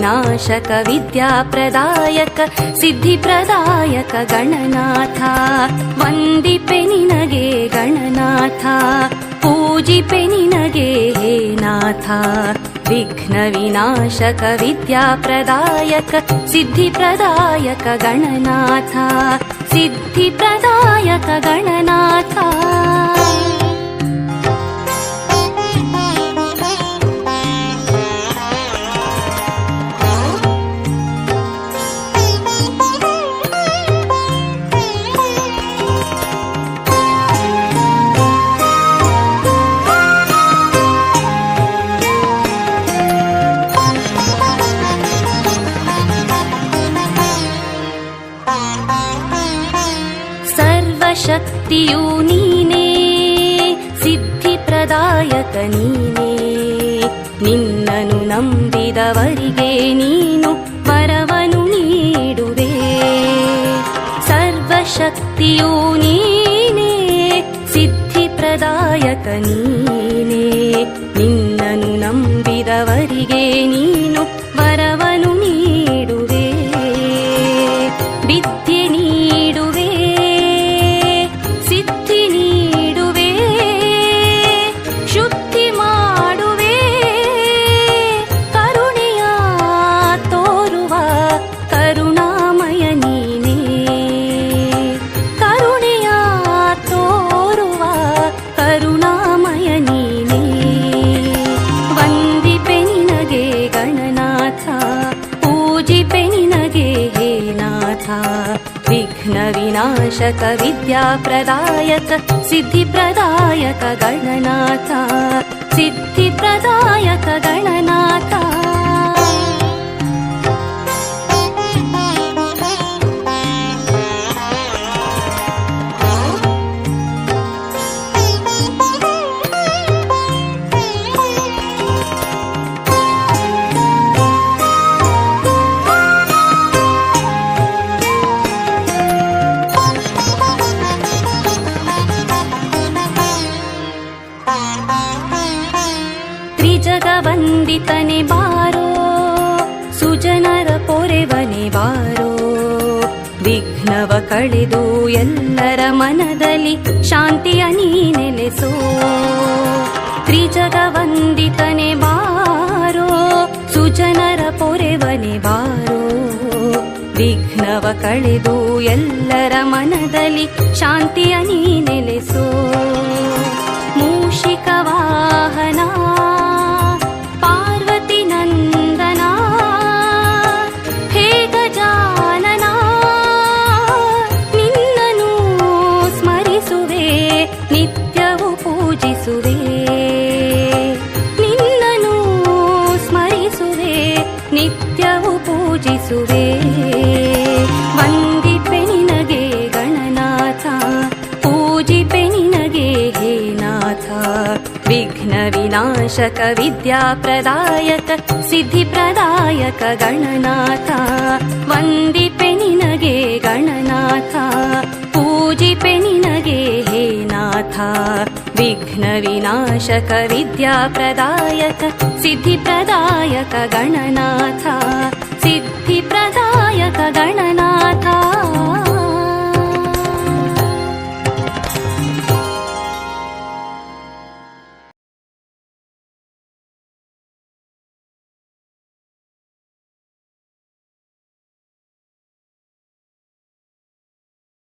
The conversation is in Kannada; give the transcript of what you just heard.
विनाशक विद्याप्रदायक सिद्धिप्रदायक गणनाथ वन्दिपे निनगे गणनाथ पूजिपे निनगे हे नाथ विघ्न विनाशक विद्याप्रदायक सिद्धिप्रदायक गणनाथ सिद्धिप्रदायक गणनाथ ಶಕ್ತಿಯು ನೀನೇ ಸಿದ್ಧಿಪ್ರದಾಯಕ ನೀನೇ ನಿನ್ನನು ನಂಬಿದವರಿಗೆ ನೀನು ವರವನು ನೀಡುವೆ ಸರ್ವಶಕ್ತಿಯು ನೀನೇ ಸಿದ್ಧಿಪ್ರದಾಯಕ ನೀನೇ ನಿನ್ನನು ನಂಬಿದವರಿಗೆ ನೀನು ವರವನು ನೀಡುವೆ ವಿದ್ಯೆ ನೀಡುವೆ विघ्न विनाशक विद्याप्रदायक सिद्धिप्रदायक गणनाथ सिद्धिप्रदायक गणनाथ ತ್ರಿಜಗವಂದಿತನೆ ಬಾರೋ ಸುಜನರ ಪೊರೆವನೆ ಬಾರೋ ವಿಘ್ನವ ಕಳೆದು ಎಲ್ಲರ ಮನದಲ್ಲಿ ಶಾಂತಿಯ ನೀ ನೆಲೆಸೋ ತ್ರಿಜಗವಂದಿತನೆ ಬಾರೋ ಸುಜನರ ಪೊರೆವನೆ ಬಾರೋ ವಿಘ್ನವ ಕಳೆದು ಎಲ್ಲರ ಮನದಲ್ಲಿ ಶಾಂತಿಯ ನೀ ನೆಲೆಸೋ ಮೂಷಿಕ ವಾಹನ ಪಾರ್ವತಿ ನಂದನ ಹೇ ಗಜಾನನ ನಿನ್ನನು ಸ್ಮರಿಸುವೆ ನಿತ್ಯವೂ ಪೂಜಿಸುವೆ ನಿನ್ನನು ಸ್ಮರಿಸುವೆ ನಿತ್ಯವೂ ಪೂಜಿಸುವೆ ವಂದಿಪೆ ನಿನಗೆ ಗಣನಾಥ पूजिपे निनगे हे नाथ विघ्न विनाशक विद्याप्रदायक सिद्धिप्रदायक गणनाथ वन्दिपे निनगे गणनाथ पूजिपे निनगे हे नाथ विघ्न विनाशक विद्याप्रदायक सिद्धिप्रदायक गणनाथ सिद्धिप्रदायक गणनाथ